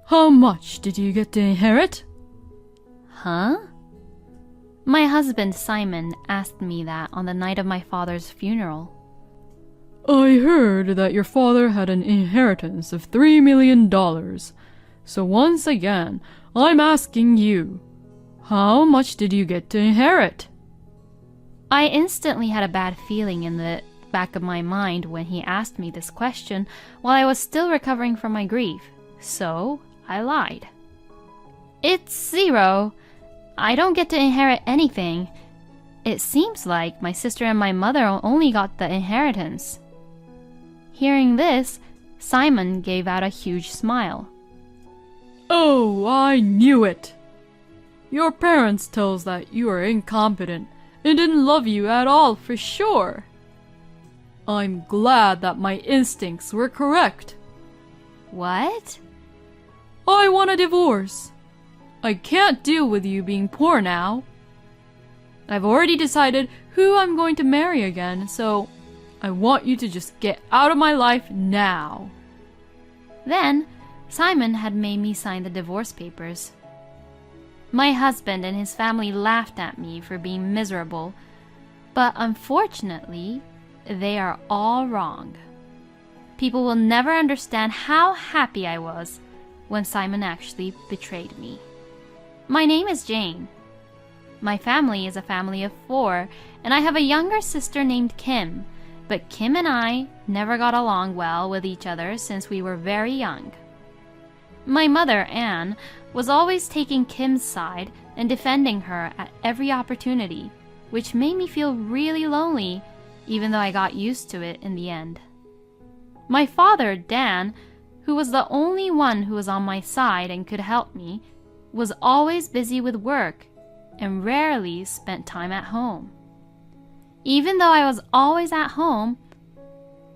How much did you get to inherit? Huh? My husband Simon asked me that on the night of my father's funeral. I heard that your father had an inheritance of $3 million. So once again, I'm asking you, how much did you get to inherit? I instantly had a bad feeling in the back of my mind when he asked me this question while I was still recovering from my grief, so I lied. It's 0. I don't get to inherit anything. It seems like my sister and my mother only got the inheritance. Hearing this, Simon gave out a huge smile. Oh, I knew it! Your parents tell us that you are incompetent and didn't love you at all for sure. I'm glad that my instincts were correct. What? I want a divorce. I can't deal with you being poor now. I've already decided who I'm going to marry again, so I want you to just get out of my life now. Then, Simon had made me sign the divorce papers. My husband and his family laughed at me for being miserable, but unfortunately, they are all wrong. People will never understand how happy I was when Simon actually betrayed me. My name is Jane. My family is a family of 4, and I have a younger sister named Kim, but Kim and I never got along well with each other since we were very young. My mother, Anne, was always taking Kim's side and defending her at every opportunity, which made me feel really lonely, even though I got used to it in the end. My father, Dan, who was the only one who was on my side and could help me, was always busy with work and rarely spent time at home. Even though I was always at home,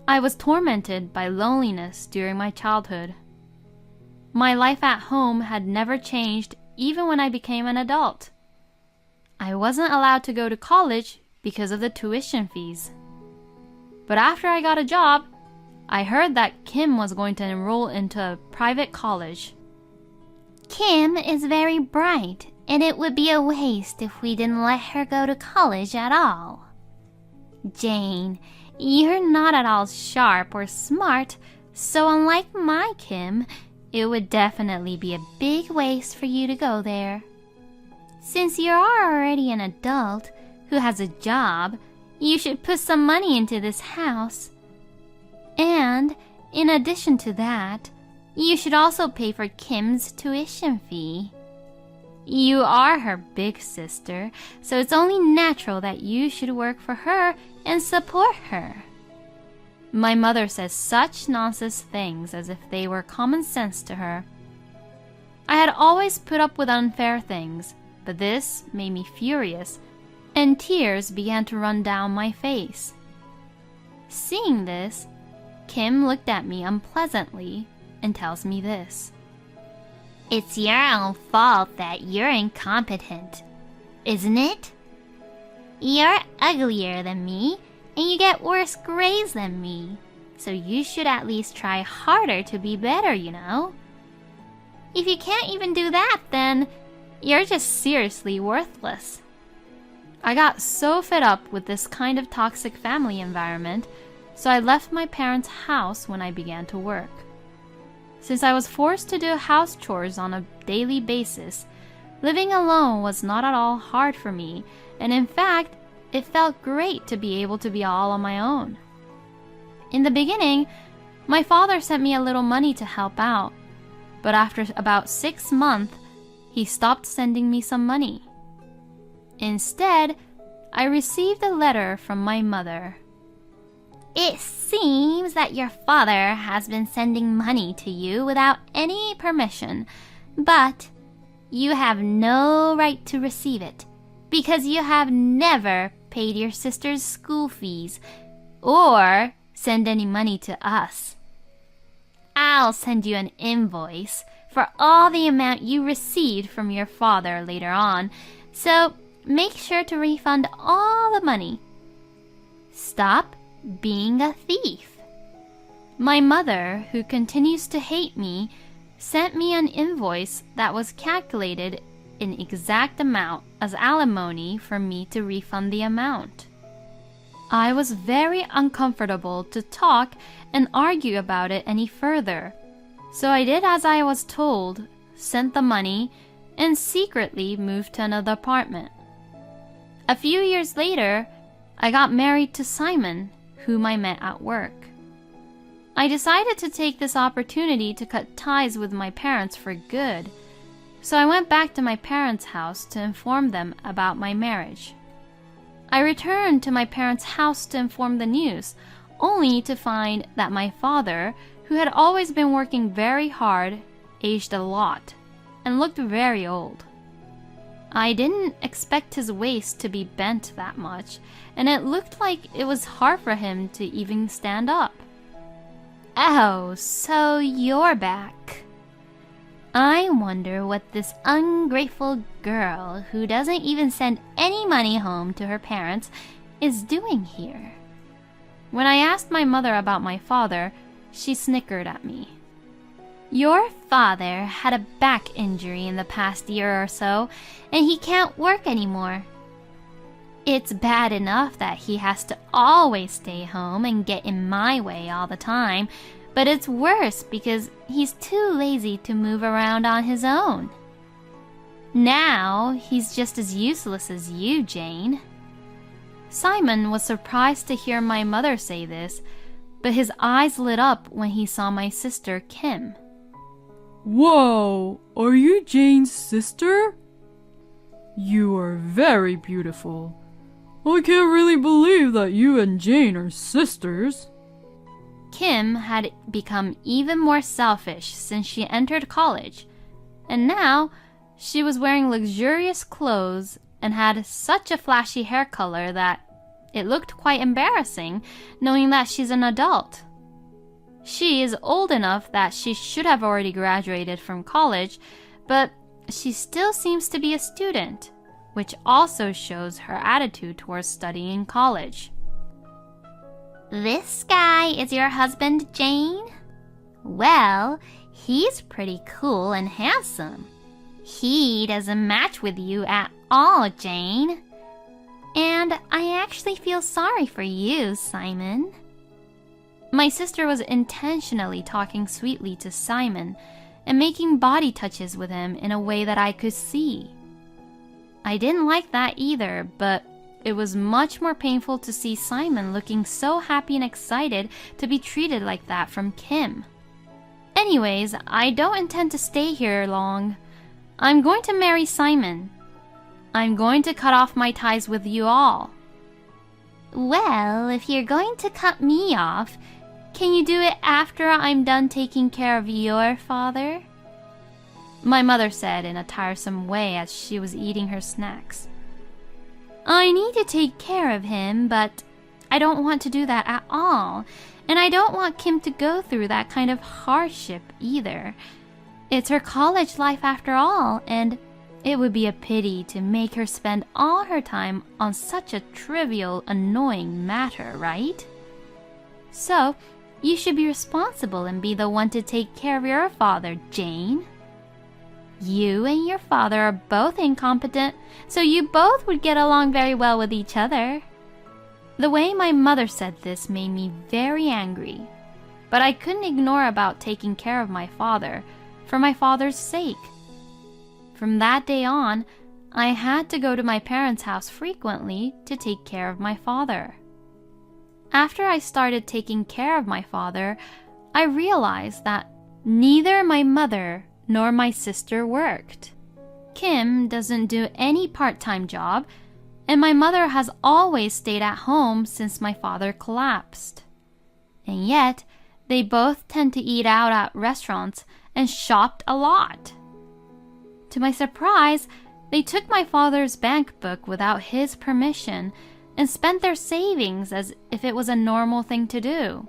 I was tormented by loneliness during my childhood. My life at home had never changed even when I became an adult. I wasn't allowed to go to college because of the tuition fees. But after I got a job, I heard that Kim was going to enroll into a private college. Kim is very bright, and it would be a waste if we didn't let her go to college at all. Jane, you're not at all sharp or smart, so unlike my Kim, it would definitely be a big waste for you to go there. Since you are already an adult who has a job, you should put some money into this house. And, in addition to that, you should also pay for Kim's tuition fee. You are her big sister, so it's only natural that you should work for her and support her. My mother says such nonsense things as if they were common sense to her. I had always put up with unfair things, but this made me furious, and tears began to run down my face. Seeing this, Kim looked at me unpleasantly and tells me this. It's your own fault that you're incompetent, isn't it? You're uglier than me, and you get worse grades than me, so you should at least try harder to be better, you know? If you can't even do that, then you're just seriously worthless. I got so fed up with this kind of toxic family environment, so I left my parents' house when I began to work. Since I was forced to do house chores on a daily basis, living alone was not at all hard for me, and in fact, it felt great to be able to be all on my own. In the beginning, my father sent me a little money to help out, but after about 6 months, he stopped sending me some money. Instead, I received a letter from my mother. It seems that your father has been sending money to you without any permission, but you have no right to receive it because you have never paid your sister's school fees or send any money to us. I'll send you an invoice for all the amount you received from your father later on, so make sure to refund all the money. Stop being a thief. My mother, who continues to hate me, sent me an invoice that was calculated in exact amount as alimony for me to refund the amount. I was very uncomfortable to talk and argue about it any further, so I did as I was told, sent the money, and secretly moved to another apartment. A few years later, I got married to Simon, whom I met at work. I decided to take this opportunity to cut ties with my parents for good, so I went back to my parents' house to inform them about my marriage. I returned to my parents' house to inform the news, only to find that my father, who had always been working very hard, aged a lot and looked very old. I didn't expect his waist to be bent that much, and it looked like it was hard for him to even stand up. Oh, so you're back. I wonder what this ungrateful girl who doesn't even send any money home to her parents is doing here. When I asked my mother about my father, she snickered at me. Your father had a back injury in the past year or so, and he can't work anymore. It's bad enough that he has to always stay home and get in my way all the time, but it's worse because he's too lazy to move around on his own. Now, he's just as useless as you, Jane. Simon was surprised to hear my mother say this, but his eyes lit up when he saw my sister, Kim. Whoa, are you Jane's sister? You are very beautiful. I can't really believe that you and Jane are sisters. Kim had become even more selfish since she entered college, and now she was wearing luxurious clothes and had such a flashy hair color that it looked quite embarrassing knowing that she's an adult. She is old enough that she should have already graduated from college, but she still seems to be a student, which also shows her attitude towards studying college. This guy is your husband, Jane? Well, he's pretty cool and handsome. He doesn't match with you at all, Jane. And I actually feel sorry for you, Simon. My sister was intentionally talking sweetly to Simon and making body touches with him in a way that I could see. I didn't like that either, but it was much more painful to see Simon looking so happy and excited to be treated like that from Kim. Anyways, I don't intend to stay here long. I'm going to marry Simon. I'm going to cut off my ties with you all. Well, if you're going to cut me off, can you do it after I'm done taking care of your father? My mother said in a tiresome way as she was eating her snacks. I need to take care of him, but I don't want to do that at all, and I don't want Kim to go through that kind of hardship either. It's her college life after all, and it would be a pity to make her spend all her time on such a trivial, annoying matter, right? So, you should be responsible and be the one to take care of your father, Jane. You and your father are both incompetent, so you both would get along very well with each other. The way my mother said this made me very angry, but I couldn't ignore about taking care of my father, for my father's sake. From that day on, I had to go to my parents' house frequently to take care of my father. After I started taking care of my father, I realized that neither my mother nor my sister worked. Kim doesn't do any part-time job, and my mother has always stayed at home since my father collapsed. And yet, they both tend to eat out at restaurants and shopped a lot. To my surprise, they took my father's bank book without his permission and spent their savings as if it was a normal thing to do.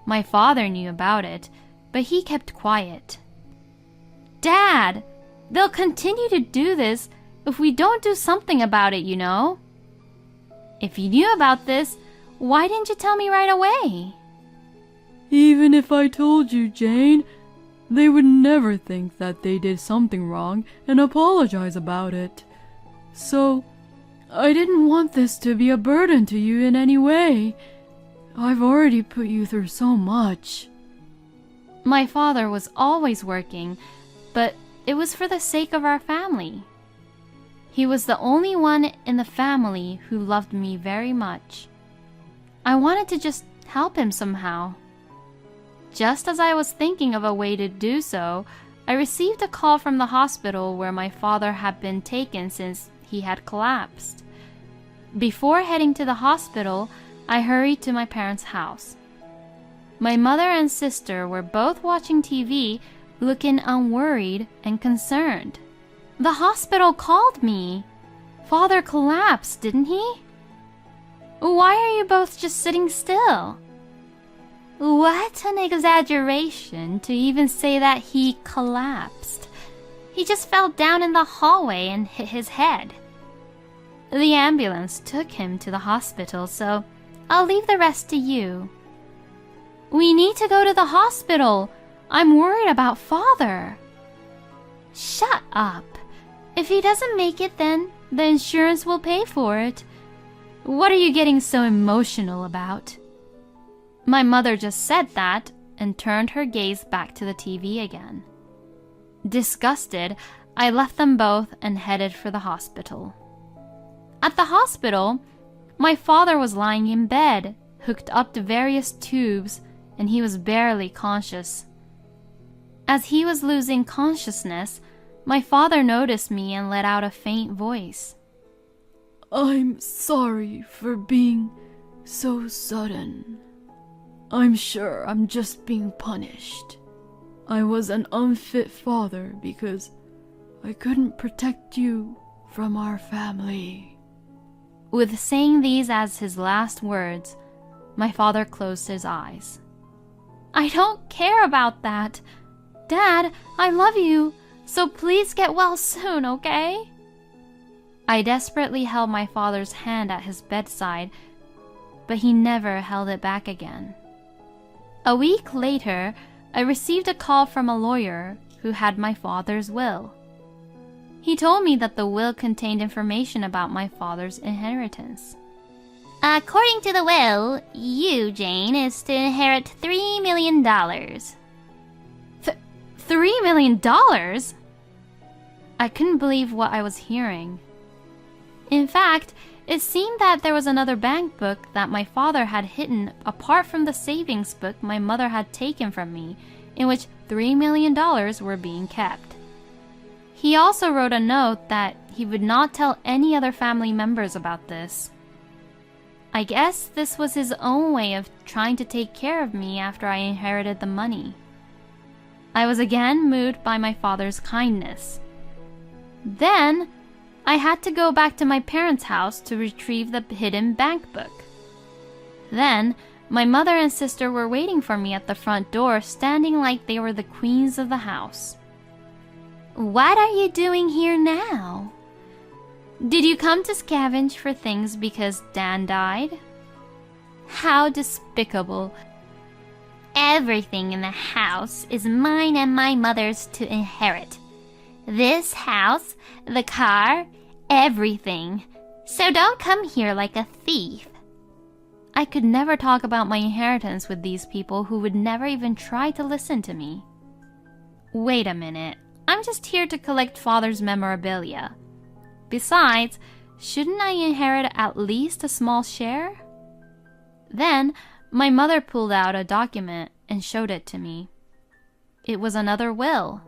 My father knew about it, but he kept quiet. Dad, they'll continue to do this if we don't do something about it, you know. If you knew about this, why didn't you tell me right away? Even if I told you, Jane, They would never think that they did something wrong and apologize about it. So, I didn't want this to be a burden to you in any way. I've already put you through so much. My father was always working, but it was for the sake of our family. He was the only one in the family who loved me very much. I wanted to just help him somehow. Just as I was thinking of a way to do so, I received a call from the hospital where my father had been taken since he had collapsed. Before heading to the hospital, I hurried to my parents' house. My mother and sister were both watching TV, looking unworried and concerned. The hospital called me. Father collapsed, didn't he? Why are you both just sitting still? What an exaggeration to even say that he collapsed. He just fell down in the hallway and hit his head. The ambulance took him to the hospital, so I'll leave the rest to you. We need to go to the hospital. I'm worried about Father. Shut up. If he doesn't make it, then the insurance will pay for it. What are you getting so emotional about? My mother just said that and turned her gaze back to the TV again. Disgusted, I left them both and headed for the hospital. At the hospital, my father was lying in bed, hooked up to various tubes, and he was barely conscious. As he was losing consciousness, my father noticed me and let out a faint voice. I'm sorry for being so sudden. I'm sure I'm just being punished. I was an unfit father because I couldn't protect you from our family. With saying these as his last words, my father closed his eyes. I don't care about that. Dad, I love you, so please get well soon, okay? I desperately held my father's hand at his bedside, but he never held it back again. A week later, I received a call from a lawyer who had my father's will. He told me that the will contained information about my father's inheritance. According to the will, you, Jane, is to inherit $3 million. $3 million? I couldn't believe what I was hearing. In fact, it seemed that there was another bank book that my father had hidden apart from the savings book my mother had taken from me, in which $3 million were being kept. He also wrote a note that he would not tell any other family members about this. I guess this was his own way of trying to take care of me after I inherited the money. I was again moved by my father's kindness. Then, I had to go back to my parents' house to retrieve the hidden bank book. Then, my mother and sister were waiting for me at the front door, standing like they were the queens of the house. What are you doing here now? Did you come to scavenge for things because Dan died? How despicable. Everything in the house is mine and my mother's to inherit. This house, the car, everything. So don't come here like a thief. I could never talk about my inheritance with these people who would never even try to listen to me. Wait a minute, I'm just here to collect Father's memorabilia. Besides, shouldn't I inherit at least a small share? Then, my mother pulled out a document and showed it to me. It was another will.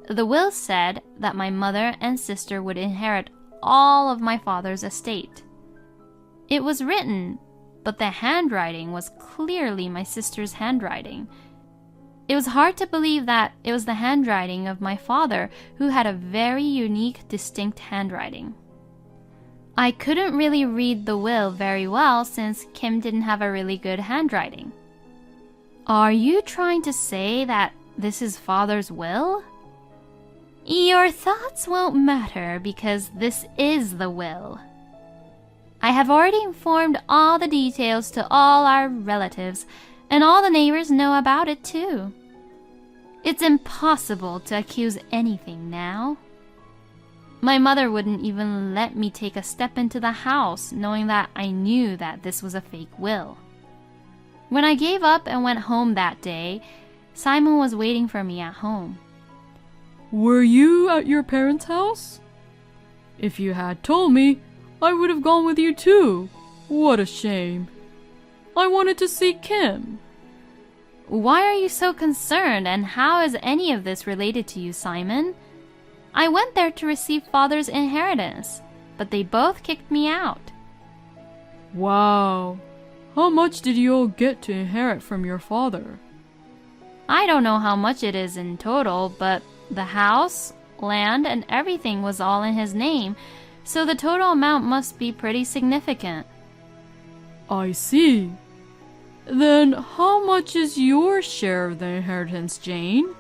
The will said that my mother and sister would inherit all of my father's estate. It was written, but the handwriting was clearly my sister's handwriting. It was hard to believe that it was the handwriting of my father, who had a very unique, distinct handwriting. I couldn't really read the will very well since Kim didn't have a really good handwriting. Are you trying to say that this is Father's will? Your thoughts won't matter because this is the will. I have already informed all the details to all our relatives, and all the neighbors know about it too. It's impossible to accuse anything now. My mother wouldn't even let me take a step into the house, knowing that I knew that this was a fake will. When I gave up and went home that day, Simon was waiting for me at home. Were you at your parents' house? If you had told me, I would have gone with you too. What a shame. I wanted to see Kim. Why are you so concerned, and how is any of this related to you, Simon? I went there to receive Father's inheritance, but they both kicked me out. Wow. How much did you all get to inherit from your father? I don't know how much it is in total, but the house, land, and everything was all in his name, so the total amount must be pretty significant. I see. Then how much is your share of the inheritance, Jane?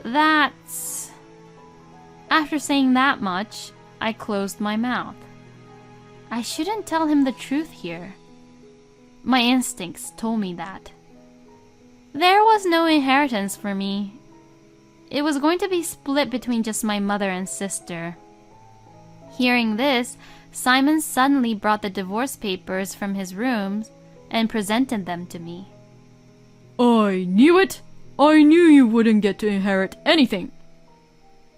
That's... After saying that much, I closed my mouth. I shouldn't tell him the truth here. My instincts told me that. There was no inheritance for me. It was going to be split between just my mother and sister. Hearing this, Simon suddenly brought the divorce papers from his room and presented them to me. I knew it! I knew you wouldn't get to inherit anything.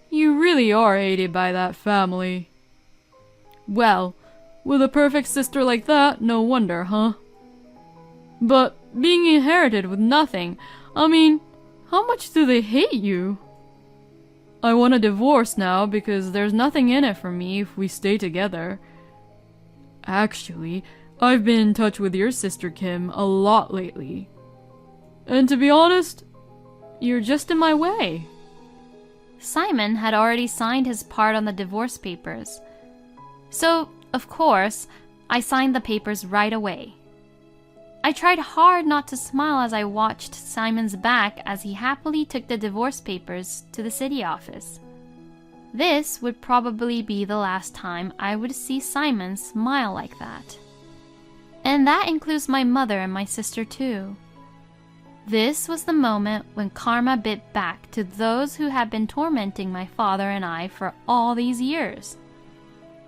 You really are hated by that family. Well, with a perfect sister like that, no wonder, huh? But being inherited with nothing, I mean, how much do they hate you? I want a divorce now because there's nothing in it for me if we stay together. Actually, I've been in touch with your sister Kim a lot lately. And to be honest, you're just in my way. Simon had already signed his part on the divorce papers. So, of course, I signed the papers right away. I tried hard not to smile as I watched Simon's back as he happily took the divorce papers to the city office. This would probably be the last time I would see Simon smile like that. And that includes my mother and my sister too. This was the moment when karma bit back to those who had been tormenting my father and I for all these years.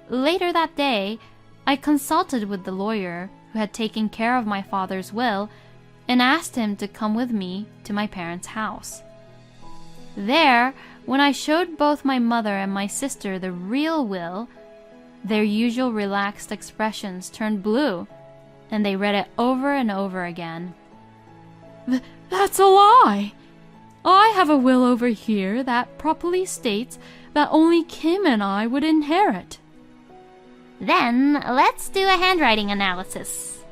Later that day, I consulted with the lawyer who had taken care of my father's will and asked him to come with me to my parents' house. There, when I showed both my mother and my sister the real will, their usual relaxed expressions turned blue, and they read it over and over again. That's a lie! I have a will over here that properly states that only Kim and I would inherit. Then let's do a handwriting analysis.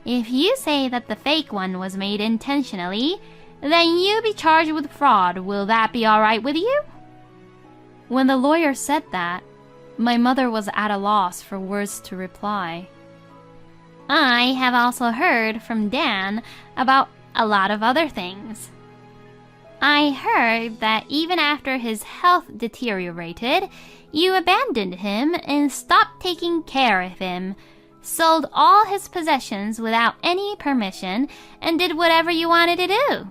If you say that the fake one was made intentionally, then you'll be charged with fraud. Will that be all right with you? When the lawyer said that, my mother was at a loss for words to reply. I have also heard from Dan about a lot of other things. I heard that even after his health deteriorated, you abandoned him and stopped taking care of him, sold all his possessions without any permission, and did whatever you wanted to do.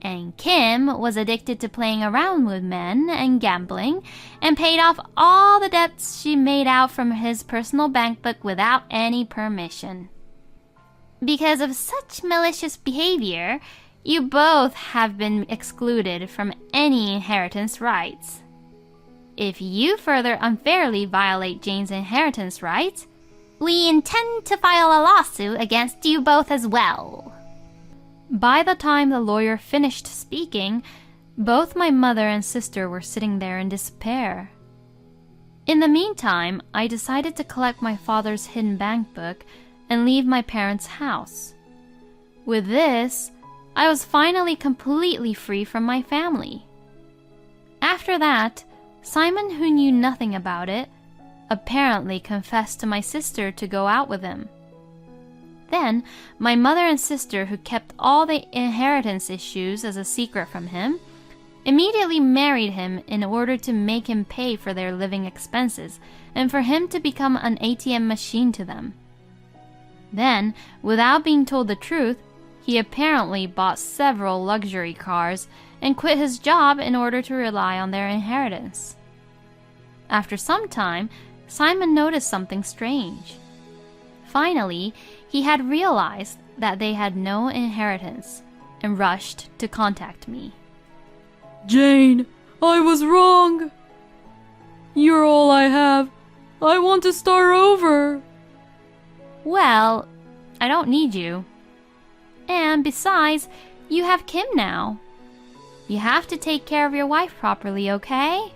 And Kim was addicted to playing around with men and gambling, and paid off all the debts she made out from his personal bank book without any permission. Because of such malicious behavior, you both have been excluded from any inheritance rights. If you further unfairly violate Jane's inheritance rights, we intend to file a lawsuit against you both as well. By the time the lawyer finished speaking, both my mother and sister were sitting there in despair. In the meantime, I decided to collect my father's hidden bank book and leave my parents' house. With this, I was finally completely free from my family. After that, Simon, who knew nothing about it, apparently confessed to my sister to go out with him. Then, my mother and sister, who kept all the inheritance issues as a secret from him, immediately married him in order to make him pay for their living expenses and for him to become an ATM machine to them. Then, without being told the truth, He apparently bought several luxury cars and quit his job in order to rely on their inheritance. After some time, Simon noticed something strange. Finally, he had realized that they had no inheritance and rushed to contact me. Jane, I was wrong. You're all I have. I want to start over. Well, I don't need you. And besides, you have Kim now. You have to take care of your wife properly, okay?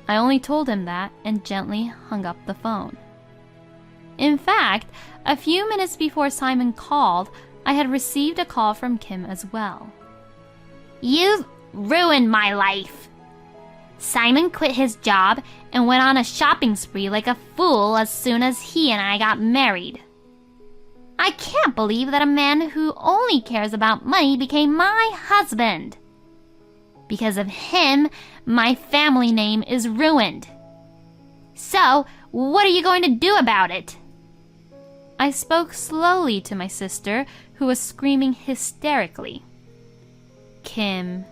I only told him that and gently hung up the phone. In fact, a few minutes before Simon called, I had received a call from Kim as well. You've ruined my life. Simon quit his job and went on a shopping spree like a fool as soon as he and I got married. I can't believe that a man who only cares about money became my husband. Because of him, my family name is ruined. So, what are you going to do about it? I spoke slowly to my sister, who was screaming hysterically. Kim,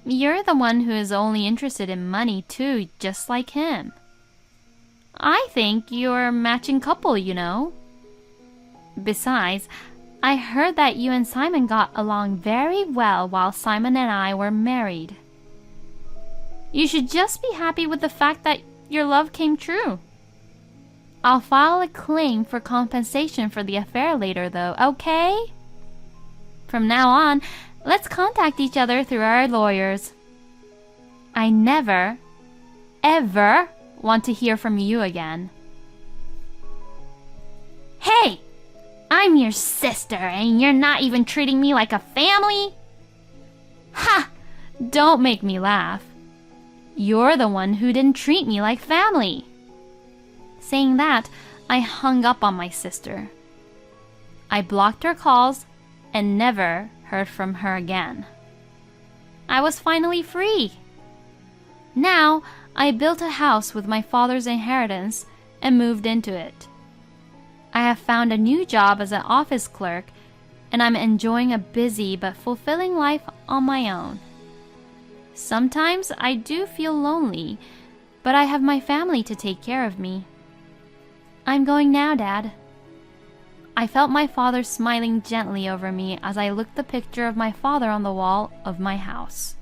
you're the one who is only interested in money too, just like him. I think you're a matching couple, you know. Besides, I heard that you and Simon got along very well while Simon and I were married. You should just be happy with the fact that your love came true. I'll file a claim for compensation for the affair later, though, okay? From now on, let's contact each other through our lawyers. I never, ever want to hear from you again. Hey! I'm your sister, and you're not even treating me like a family? Ha! Don't make me laugh. You're the one who didn't treat me like family. Saying that, I hung up on my sister. I blocked her calls and never heard from her again. I was finally free. Now, I built a house with my father's inheritance and moved into it. I have found a new job as an office clerk, and I'm enjoying a busy but fulfilling life on my own. Sometimes I do feel lonely, but I have my family to take care of me. I'm going now, Dad. I felt my father smiling gently over me as I looked the picture of my father on the wall of my house.